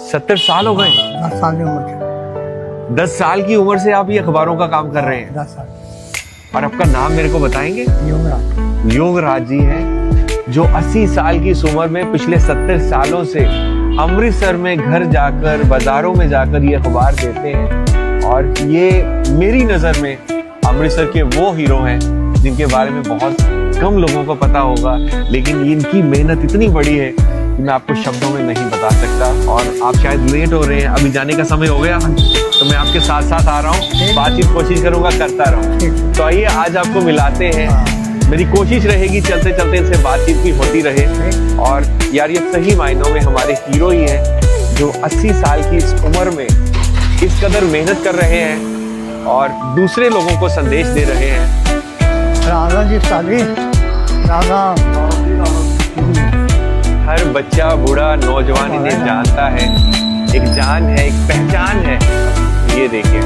70 साल हो गए? 10 साल की उम्र 10 साल की उम्र से आप ये अखबारों का काम कर रहे हैं? 10 साल। और आपका नाम मेरे को बताएंगे? योगराज। योगराज जी हैं, जो 80 साल की इस उम्र में पिछले 70 सालों से अमृतसर में घर जाकर, बाजारों में जाकर ये अखबार देते हैं। और ये मेरी नजर में अमृतसर के वो हीरो हैं जिनके बारे में बहुत कम लोगों को पता होगा, लेकिन इनकी मेहनत इतनी बड़ी है कि मैं आपको शब्दों में नहीं बता सकता। और आप शायद लेट हो रहे हैं, अभी जाने का समय हो गया, तो मैं आपके साथ साथ आ रहा हूँ, बातचीत कोशिश करूंगा, करता रहूँ। तो आइए आज आपको मिलाते हैं। मेरी कोशिश रहेगी चलते चलते इनसे बातचीत भी होती रहे। और यार ये सही मायनों में हमारे हीरो ही हैं, जो 80 साल की इस उम्र में इस कदर मेहनत कर रहे हैं और दूसरे लोगों को संदेश दे रहे हैं। राधा जी साली, राधा। हर बच्चा, बूढ़ा, नौजवान इन्हें जानता है। एक जान है, एक पहचान है। ये देखिए,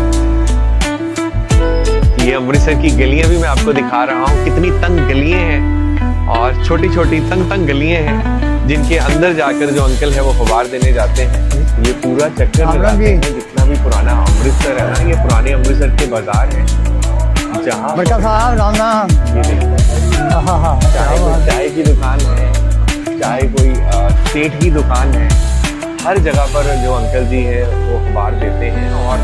ये अमृतसर की गलियां भी मैं आपको दिखा रहा हूँ, कितनी तंग गलियां हैं और छोटी छोटी तंग तंग गलियां हैं, जिनके अंदर जाकर जो अंकल है वो अखबार देने जाते हैं। ये पूरा चक्कर लगाते हैं, जितना भी पुराना अमृतसर है ना, ये पुराने अमृतसर के बाजार है, जहाँ बड़का साहब राम राम। ये देखिए, चाय की दुकान है, चाहे कोई सेठ की दुकान है, हर जगह पर जो अंकल जी है वो अखबार देते हैं। और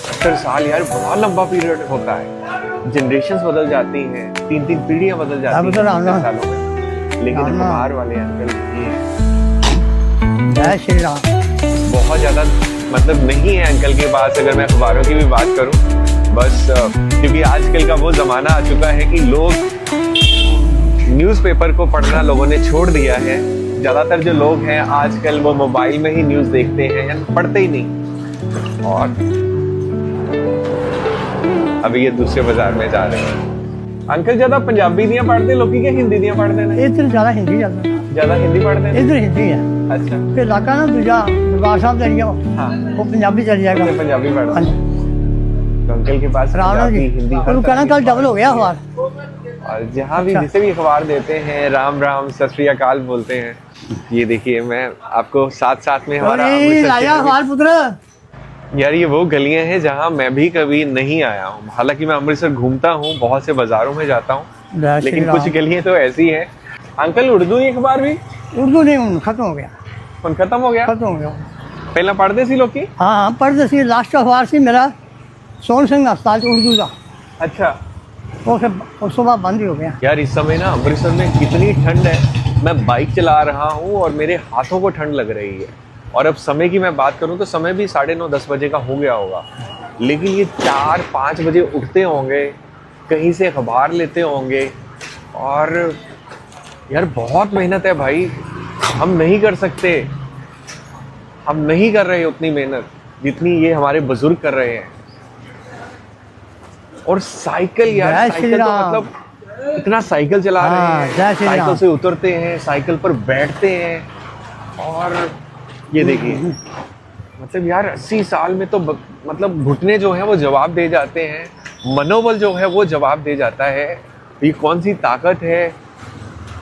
70 साल यार बहुत लंबा पीरियड होता है, जनरेशंस बदल जाती हैं, 3-3 पीढ़ियां बदल जाती हैं 70 सालों में, लेकिन अखबार वाले अंकल ये जय श्री राम। बहुत ज्यादा मतलब नहीं है अंकल के पास, अगर मैं अखबारों की भी बात करूं, बस क्योंकि आजकल का वो जमाना आ चुका है कि लोग न्यूज़पेपर को पढ़ना लोगों ने छोड़ दिया है। ज्यादातर जो लोग हैं आजकल वो मोबाइल में ही न्यूज़ देखते हैं या पढ़ते ही नहीं। और अभी ये दूसरे बाजार में जा रहे हैं। अंकल ज्यादा पंजाबी दियां पढ़ते लोग क्या हिंदी दियां पढ़ते हैं? इधर ज्यादा हिंदी चलता, ज्यादा हिंदी पढ़ते हैं। इधर हिंदी है। अच्छा, फिर इलाका ना दूजा दरबार साहब एरिया, हाँ, वो पंजाबी चल जाएगा। पंजाबी पढ़ते हाँ हैं। जी। तो अंकल के पास राम पंजाबी, जी, हिंदी और कहना कल डबल हो गया अखबार। और जहाँ भी अच्छा। जिसे भी अखबार देते हैं राम राम सत श्री अकाल बोलते हैं। ये देखिए, मैं आपको साथ साथ में हमारा अखबार पुत्र। यार ये वो गलियां हैं जहाँ मैं भी कभी नहीं आया हूँ। हालांकि मैं अमृतसर घूमता हूँ, बहुत से बाजारों में जाता हूँ, लेकिन कुछ गलियां तो ऐसी हैं। अंकल उर्दू ही अखबार भी? उर्दू नहीं, खत्म हो गया। खत्म हो गया? खत्म हो गया। पहला पढ़ते सी लोग की? हाँ पढ़ते सी। लास्ट अखबार सी मेरा सोन सिंह अस्पताल उर्दू का। अच्छा, वो सुबह बंद ही हो गया। यार इस समय ना अमृतसर में कितनी ठंड है, मैं बाइक चला रहा हूँ और मेरे हाथों को ठंड लग रही है। और अब समय की मैं बात करूँ तो समय भी 9:30-10 बजे का हो गया होगा, लेकिन ये 4-5 बजे उठते होंगे, कहीं से अखबार लेते होंगे। और यार बहुत मेहनत है भाई, हम नहीं कर सकते, हम नहीं कर रहे उतनी मेहनत जितनी ये हमारे बुजुर्ग कर रहे हैं। और साइकिल यार, साइकिल तो मतलब इतना साइकिल चला रहे हैं, साइकिल से उतरते हैं, साइकिल पर बैठते हैं। और ये देखिए, मतलब यार 80 साल में तो मतलब घुटने जो है वो जवाब दे जाते हैं, मनोबल जो है वो जवाब दे जाता है। ये कौन सी ताकत है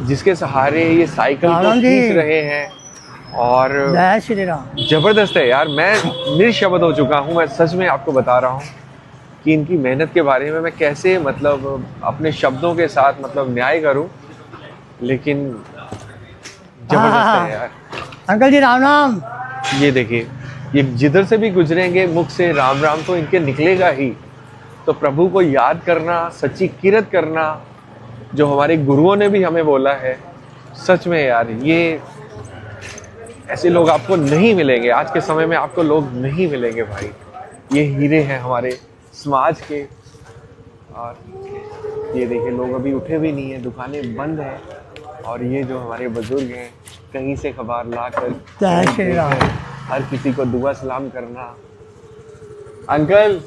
जिसके सहारे ये साइकिल को खींच रहे हैं। और जबरदस्त है यार, मैं निशब्द हो चुका हूँ। मैं सच में आपको बता रहा हूँ कि इनकी मेहनत के बारे में मैं कैसे मतलब अपने शब्दों के साथ मतलब न्याय करूं, लेकिन जबरदस्त है यार। अंकल जी राम राम। ये देखिए, ये जिधर से भी गुजरेंगे मुख से राम राम तो इनके निकलेगा ही। तो प्रभु को याद करना, सच्ची किरत करना, जो हमारे गुरुओं ने भी हमें बोला है, सच में यार ये ऐसे लोग आपको नहीं मिलेंगे। आज के समय में आपको लोग नहीं मिलेंगे भाई, ये हीरे हैं हमारे समाज के। और ये देखिए, लोग अभी उठे भी नहीं है, दुकानें बंद हैं। और ये जो हमारे बुजुर्ग हैं, कहीं से खबर ला कर हर किसी को दुआ सलाम करना। Uncle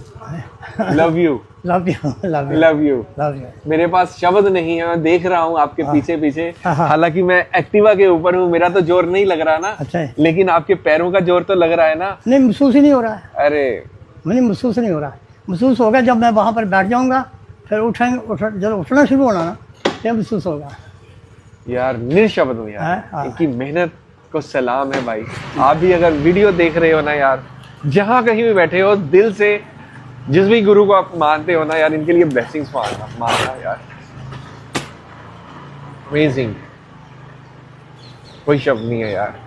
love you, love you, love you, love you. मेरे पास शब्द नहीं है, मैं देख रहा हूँ आपके पीछे पीछे। हालांकि मैं एक्टिवा के ऊपर हूँ, मेरा तो जोर नहीं लग रहा ना। अच्छा, लेकिन आपके पैरों का जोर तो लग रहा है ना? नहीं, महसूस ही नहीं हो रहा है। अरे मुझे महसूस नहीं हो रहा है। महसूस होगा जब मैं वहाँ पर बैठ जाऊँगा, फिर जब उठना शुरू होना ना, तब महसूस होगा। यार निःशब्द हूँ यार, हाँ। इनकी मेहनत को सलाम है भाई। आप भी अगर वीडियो देख रहे हो ना यार, जहाँ कहीं भी बैठे हो, दिल से जिस भी गुरु को आप मानते हो ना यार, इनके लिए ब्लेसिंग्स मानना यार। अमेजिंग, कोई शब्द नहीं है यार।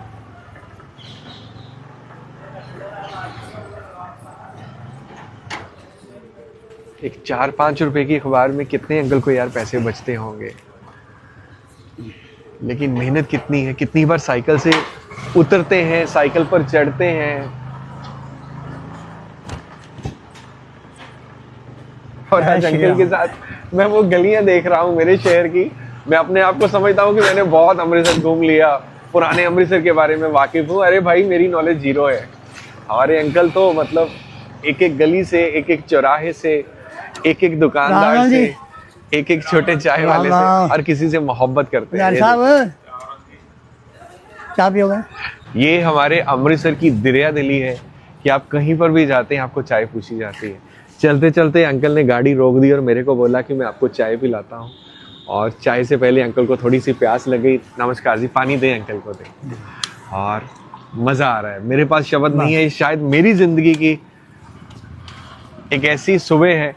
एक 4-5 रुपए की अखबार में कितने अंकल को यार पैसे बचते होंगे, लेकिन मेहनत कितनी है। कितनी बार साइकिल से उतरते हैं, साइकिल पर चढ़ते हैं, और आज अंकल के साथ मैं वो गलियां देख रहा हूँ मेरे शहर की। मैं अपने आप को समझता हूँ कि मैंने बहुत अमृतसर घूम लिया, पुराने अमृतसर के बारे में वाकिफ हूँ। अरे भाई, मेरी नॉलेज जीरो है। हमारे अंकल तो मतलब एक एक गली से, एक एक चौराहे से, एक एक दुकानदार से, एक एक छोटे चाय वाले से, हर किसी से मोहब्बत करते हैं। साहब चाय पियोगे? ये हमारे अमृतसर की दरिया दिली है कि आप कहीं पर भी जाते हैं आपको चाय पूछी जाती है। चलते चलते अंकल ने गाड़ी रोक दी और मेरे को बोला कि मैं आपको चाय पिलाता हूँ। और चाय से पहले अंकल को थोड़ी सी प्यास लग गई। नमस्कार जी, पानी दें अंकल को, दें। और मज़ा आ रहा है। मेरे पास शब्द नहीं है। शायद मेरी ज़िंदगी की एक ऐसी सुबह है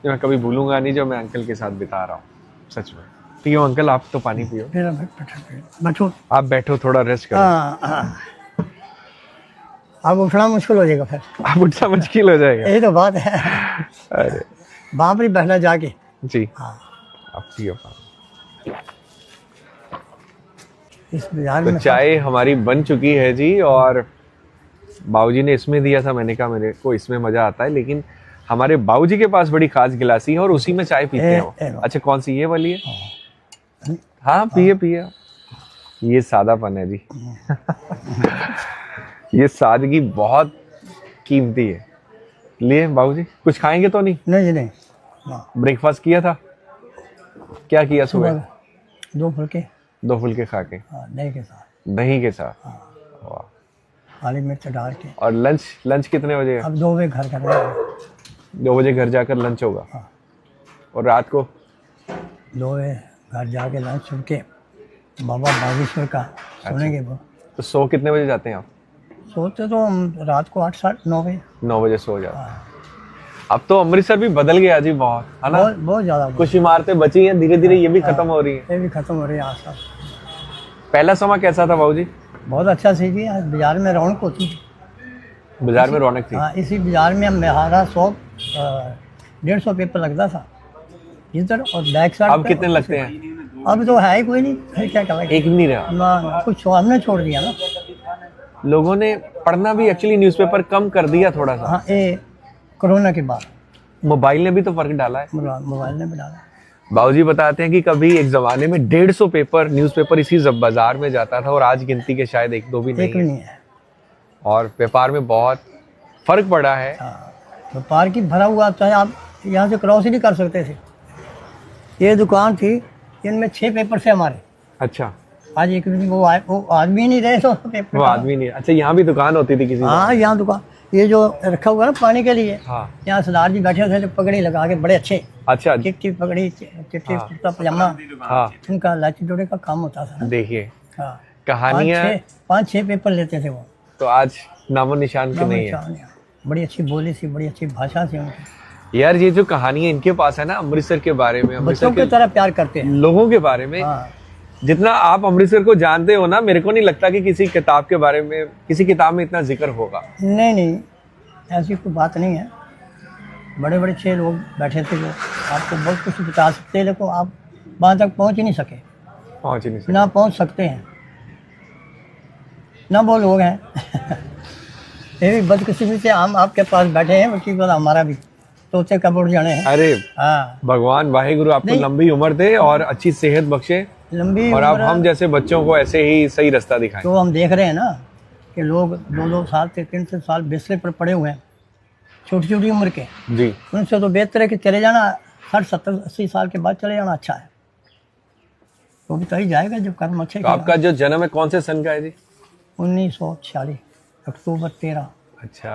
जो मैं कभी भूलूंगा नहीं, जो मैं अंकल के साथ बिता रहा हूँ। सच में। पियो अंकल, आप तो पानी पियो। बैठो, आप बैठो, थोड़ा रेस्ट करो। अब उठना मुश्किल हो जाएगा फिर। आप उठना मुश्किल हो जाएगा, यही तो बात है। अरे वहाँ पर ही बैठना जाके। जी हाँ, आप पियो पानी। इस बाजार तो में चाय हमारी बन चुकी है जी, और बाबूजी ने इसमें दिया था। मैंने कहा मेरे को इसमें मजा आता है, लेकिन हमारे बाबूजी के पास बड़ी खास गिलासी है और उसी में चाय पीते हैं वो। अच्छा, कौन सी, ये वाली है? हाँ, पिए पिए। ये सादापन है जी। ये सादगी बहुत कीमती है। लिए बाबूजी, कुछ खाएंगे तो नहीं? नहीं जी, नहीं। ब्रेकफास्ट किया था? क्या किया सुबह? 2 फुलके। 2 फुलके खा के? दही के साथ। दही के साथ? वाह। काली मिर्च डाल के। और लंच कितने बजे? अब 2 बजे घर करना है। 2 बजे घर जाकर लंच होगा। हाँ। और रात को? 2 बजे घर जाके लंच सुन के बाबा बागेश्वर का सुनेंगे वो। तो सो कितने बजे जाते हैं आप? सोते तो हम रात को 8-9 बजे। 9 बजे सो जाते हैं। अब तो अमृतसर भी बदल गया जी बहुत, है ना? बहुत ज़्यादा। कुछ इमारतें बची हैं, धीरे धीरे ये भी खत्म हो रही हैं। ये भी खत्म हो रही है आस-पास। पहला समय कैसा था बाबूजी? बहुत अच्छा सी थी। बाजार में रौनक होती थी। बाजार में रौनक थी? हाँ, इसी बाजार में हमारा 100-150 पेपर लगता था इधर, और बैक साइड। अब कितने लगते हैं? अब तो है ही कोई नहीं। फिर क्या करेंगे? एक भी नहीं रहा ना, कुछ हमने छोड़ दिया ना। लोगों ने पढ़ना भी एक्चुअली न्यूज़पेपर कम कर दिया थोड़ा सा। हाँ, ये कोरोना के बाद मोबाइल ने भी तो फर्क डाला है। मोबाइल ने भी डाला। बाबूजी बताते हैं कि कभी एक जमाने में 150 पेपर, न्यूज़पेपर इसी बाजार में जाता था, और आज गिनती के शायद 1-2 भी एक भी नहीं नहीं है। है। और व्यापार में बहुत फर्क पड़ा है। व्यापार की भरा हुआ, चाहे आप यहाँ से क्रॉस ही नहीं कर सकते थे। ये दुकान थी, इनमें 6 पेपर से हमारे। अच्छा, आज एक भी वो आदमी नहीं रहे, तो पेपर वो आदमी नहीं। अच्छा, यहाँ भी दुकान होती थी किसी? हाँ, यहाँ दुकान, ये जो रखा हुआ ना पानी के लिए। हाँ। यहाँ सरदार जी बैठे थे, पगड़ी लगा के, बड़े अच्छे। अच्छा, चिट्टी पगड़ी, चिट्टी कुर्ता पजामा। हाँ। उनका लाची डोरे का काम होता था ना। देखिए, हाँ, कहानियाँ 5-6 पेपर लेते थे वो। तो आज नामो निशान की नहीं है। बड़ी अच्छी बोली थी, बड़ी अच्छी भाषा थी उनकी। यार, ये जो कहानियाँ इनके पास है ना अमृतसर के बारे में, बच्चों की तरह प्यार करते हैं लोगों के बारे में। हाँ। जितना आप अमृतसर को जानते हो ना, मेरे को नहीं लगता कि किसी किताब के बारे में, किसी किताब में इतना जिक्र होगा। नहीं, ऐसी कोई बात नहीं है। बड़े बड़े 6 लोग बैठे थे जो आपको बहुत कुछ बता सकते हैं, लेकिन आप वहाँ तक पहुँच ही नहीं सके। पहुँच ही नहीं सकते। ना पहुँच सकते हैं, ना वो लोग हैं। ये भी बदकिस्मती से हम आपके पास बैठे हैं, बल्कि हमारा भी तोते कब उड़ जाने हैं। अरे हाँ, भगवान वाहिगुरु आपको लंबी उम्र दे और अच्छी सेहत बख्शे, लंबी और आप उम्र। हम जैसे बच्चों को ऐसे ही सही रास्ता दिखाएं। तो हम देख रहे हैं ना कि लोग 2-2 साल से 3-3 साल बिस्तर पर पड़े हुए हैं, छोटी छोटी उम्र के। जी, उनसे तो बेहतर है कि चले जाना 60-70-80 साल के बाद चले जाना अच्छा है। तो भी ही जाएगा जब कर्म अच्छे। तो आपका जो जन्म है कौन से सन का है जी? 1946 अक्टूबर 13। अच्छा,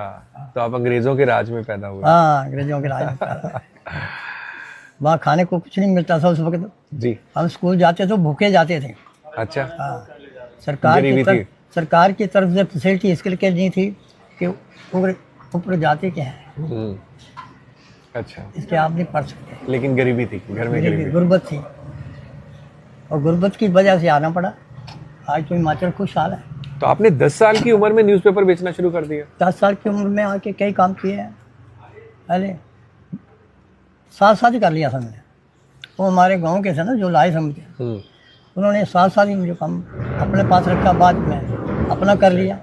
तो आप अंग्रेजों के राज में पैदा हुए? हाँ, अंग्रेजों के राज में। वहाँ खाने को कुछ नहीं मिलता था उस वक्त। जी। हम स्कूल जाते तो भूखे जाते थे। अच्छा, हाँ, गरीबी थी। सरकार की तरफ से फैसिलिटी इसके लिए नहीं थी कि ऊपर जाति के हैं, अच्छा, इसके आप नहीं पढ़ सकते। लेकिन गरीबी थी, घर में गरीबी। गुर्बत थी, और गुर्बत की वजह से आना पड़ा। आज तो हिमाचल खुशहाल है। तो आपने 10 साल की उम्र में न्यूज़पेपर बेचना शुरू कर दिया? 10 साल की उम्र में आके कई काम किए हैं। पहले साथ ही कर लिया था मैंने। वो हमारे गांव के थे ना जो लाए समझ के, उन्होंने साथ ही मुझे काम अपने पास रखा, बाद में अपना कर लिया।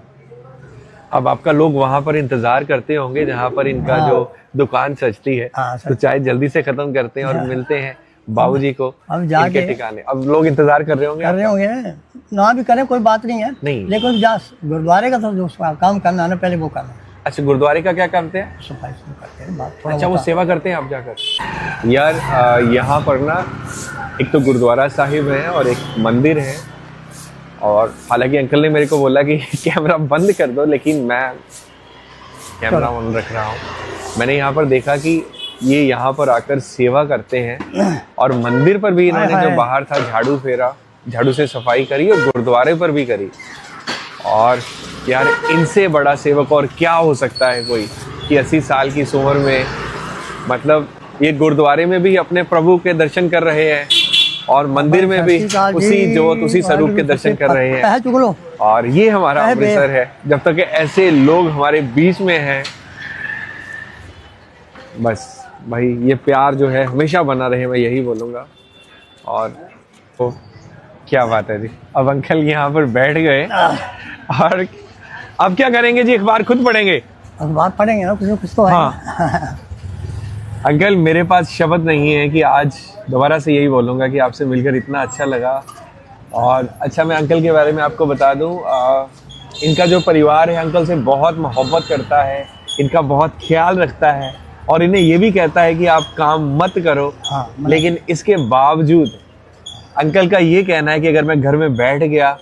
अब आपका लोग वहाँ पर इंतजार करते होंगे जहाँ पर इनका जो दुकान सजती है, तो चाहे जल्दी से खत्म करते हैं और मिलते हैं बाबूजी को अब जाके इनके ठिकाने। अब लोग इंतजार कर रहे होंगे ना भी करें कोई बात नहीं है, नहीं, लेकिन गुरुद्वारे का तो जो काम करना है ना, पहले वो करना। अच्छा, गुरुद्वारे का क्या करते हैं? सफाई करते हैं। अच्छा, वो सेवा करते हैं आप जाकर? यार यहाँ पर ना एक तो गुरुद्वारा साहिब है और एक मंदिर है, और हालांकि अंकल ने मेरे को बोला कि कैमरा बंद कर दो, लेकिन मैं कैमरा ऑन रख रहा हूँ। मैंने यहाँ पर देखा कि ये यहाँ पर आकर सेवा करते हैं, और मंदिर पर भी इन्होंने जो बाहर था झाड़ू फेरा, झाड़ू से सफाई करी, और गुरुद्वारे पर भी करी। और यार इनसे बड़ा सेवक और क्या हो सकता है कोई, कि 80 साल की उम्र में, मतलब ये गुरुद्वारे में भी अपने प्रभु के दर्शन कर रहे हैं और मंदिर में भी उसी जोत उसी स्वरूप के दर्शन कर रहे हैं। और ये हमारा अमृतसर है। जब तक ऐसे लोग हमारे बीच में हैं, बस भाई ये प्यार जो है हमेशा बना रहे, मैं यही बोलूँगा। और तो क्या बात है जी। अब अंकल यहाँ पर बैठ गए, और अब क्या करेंगे जी? अखबार खुद पढ़ेंगे? अखबार पढ़ेंगे ना, कुछ तो है। हाँ। अंकल मेरे पास शब्द नहीं है कि आज दोबारा से यही बोलूँगा कि आपसे मिलकर इतना अच्छा लगा। और अच्छा, मैं अंकल के बारे में आपको बता दूँ, इनका जो परिवार है अंकल से बहुत मोहब्बत करता है, इनका बहुत ख्याल रखता है, और इन्हें ये भी कहता है कि आप काम मत करो। हाँ, लेकिन इसके बावजूद अंकल का ये कहना है कि अगर मैं घर में बैठ गया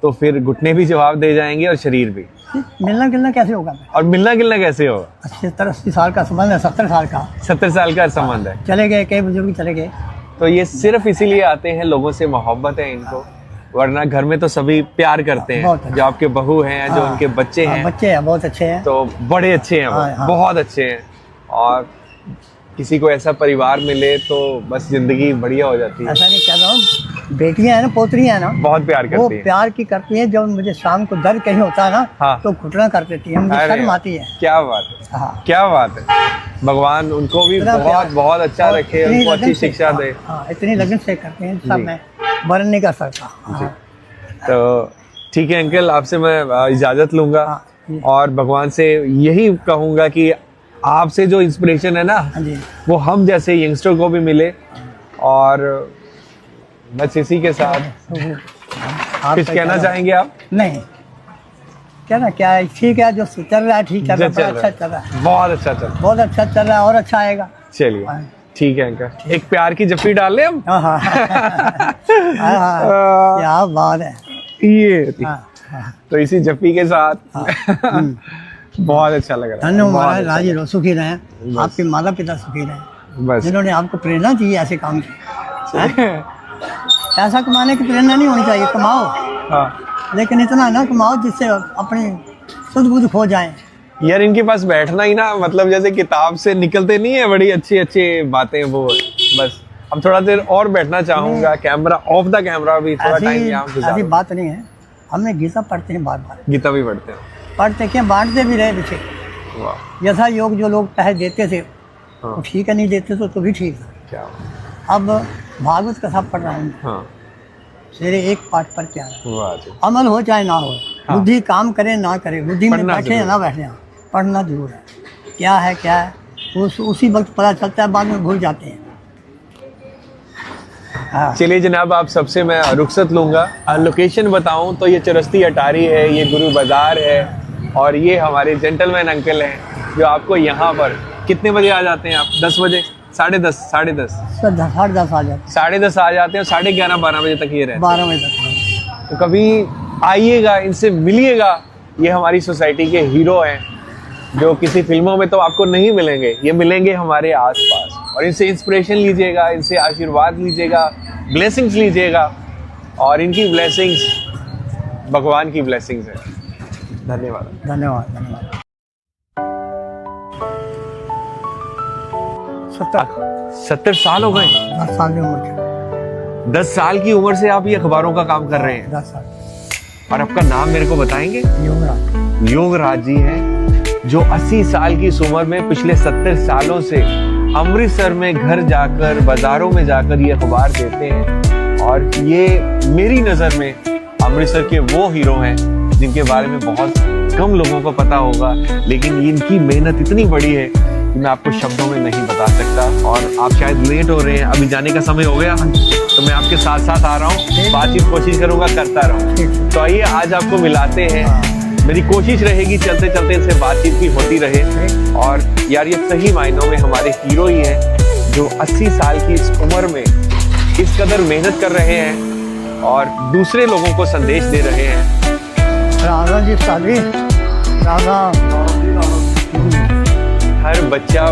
तो फिर घुटने भी जवाब दे जाएंगे और शरीर भी। मिलना गिलना कैसे होगा? और मिलना गिलना कैसे होगा? 70-80 साल का संबंध है, 70 साल का। 70 साल का संबंध है। चले गए, कई बुजुर्ग चले गए। तो ये सिर्फ इसीलिए आते हैं, लोगों से मोहब्बत है इनको, वरना घर में तो सभी प्यार करते हैं। जो आपके बहू हैं, जो उनके बच्चे हैं, बच्चे हैं बहुत अच्छे हैं, तो बड़े अच्छे हैं, बहुत अच्छे हैं। और किसी को ऐसा परिवार मिले तो बस जिंदगी बढ़िया हो जाती है। ऐसा नहीं कह रहा हूँ, बेटियां हैं ना, पोतरियां हैं ना, बहुत प्यार करती हैं। वो प्यार की करती हैं। जब मुझे शाम को दर्द कहीं होता है ना, हाँ, तो घुटना कर देती है, मुझे शर्म आती है। क्या बात है, हाँ, क्या बात है। भगवान उनको भी बहुत बहुत अच्छा रखे, उनको अच्छी शिक्षा दे। इतनी लगन से करते हैं, सब मैं वर्णन नहीं कर सकता। तो ठीक है अंकल, आपसे मैं इजाजत लूंगा, और भगवान से यही कहूंगा कि आपसे जो इंस्पिरेशन है ना, वो हम जैसे यंगस्टर को भी मिले। और बस इसी के साथ कुछ कहना चाहेंगे आप? नहीं, कहना क्या है, ठीक है, जो चल रहा है ठीक चल रहा है, अच्छा चल रहा है, बहुत अच्छा चल रहा है, बहुत अच्छा चल रहा है, और अच्छा आएगा। चलिए ठीक है अंकल, एक प्यार की जफ्फी डाल लें हम। क्या बात है ये। तो इसी जफ्फी के साथ बहुत अच्छा लग रहा है। धन्यवाद, राजी रहो, सुखी रहें, आपके माता पिता सुखी रहें, बस जिन्होंने आपको प्रेरणा दी ऐसे काम की। पैसा कमाने की प्रेरणा नहीं होनी चाहिए, कमाओ, हाँ, लेकिन इतना ना कमाओ जिससे अपनी सुध बुध खो जाए। यार इनके पास बैठना ही ना, मतलब जैसे किताब से निकलते नहीं है बड़ी अच्छी अच्छी बातें, वो बस अब थोड़ा देर और बैठना चाहूंगा। कैमरा ऑफ द कैमरा भी थोड़ा टाइम यहाँ गुजारो। ऐसी बात नहीं है, हमने गीता पढ़ते हैं, बार बार गीता भी पढ़ते हैं, पढ़ते क्या, बांटते भी रहे पीछे। यथा योग जो लोग पैसे देते थे, हाँ, ठीक है, नहीं देते तो भी ठीक है। क्या अब भागवत कथा पढ़ रहा हूँ, हाँ, मेरे एक पाठ पर क्या है, अमल हो चाहे ना हो, हाँ, बुद्धि काम करे ना करे, बुद्धि में बैठे या ना बैठे, पढ़ना जरूर है। क्या है क्या है उसी वक्त पता चलता है, बाद में भूल जाते हैं। हाँ। चलिए जनाब, आप सबसे मैं रुखसत लूँगा। लोकेशन बताऊं तो ये चौरस्ती अटारी है, ये गुरु बाजार है, और ये हमारे जेंटलमैन अंकल हैं जो आपको यहाँ पर कितने बजे आ जाते हैं आप? 10 बजे, 10:30, 10:30, 10:30 आ जाते, 10:30 आ जाते हैं, 11:30-12 बजे तक ये रहते हैं। 12 बजे तक। तो कभी आइएगा, इनसे मिलिएगा। ये हमारी सोसाइटी के हीरो हैं जो किसी फिल्मों में तो आपको नहीं मिलेंगे, ये मिलेंगे हमारे आसपास। और इनसे इंस्पिरेशन लीजिएगा, इनसे आशीर्वाद लीजिएगा, ब्लेसिंग्स लीजिएगा, और इनकी ब्लेसिंग्स भगवान की ब्लेसिंग्स है। धन्यवाद। धन्यवाद धन्यवाद। 70 साल हो गए। 10 साल की उम्र के। 10 साल की उम्र से आप ये अखबारों का काम कर रहे हैं। 10 साल। और आपका नाम मेरे को बताएंगे? योगराज। योगराज जी हैं, जो 80 साल की इस उम्र में पिछले 70 सालों से अमृतसर में घर जाकर बाजारों में जाकर ये अखबार देते हैं। और ये मेरी नज़र में अमृतसर के वो हीरो हैं जिनके बारे में बहुत कम लोगों को पता होगा, लेकिन इनकी मेहनत इतनी बड़ी है कि मैं आपको शब्दों में नहीं बता सकता। और आप शायद लेट हो रहे हैं, अभी जाने का समय हो गया, तो मैं आपके साथ साथ आ रहा हूँ, बातचीत कोशिश करूंगा, करता रहूँ। तो आइए आज आपको मिलाते हैं। मेरी कोशिश रहेगी चलते चलते इनसे बातचीत भी होती रहे। और यार ये सही मायनों में हमारे हीरो ही हैं, जो 80 साल की इस उम्र में इस कदर मेहनत कर रहे हैं और दूसरे लोगों को संदेश दे रहे हैं। राधा जी साली राधा। हर बच्चा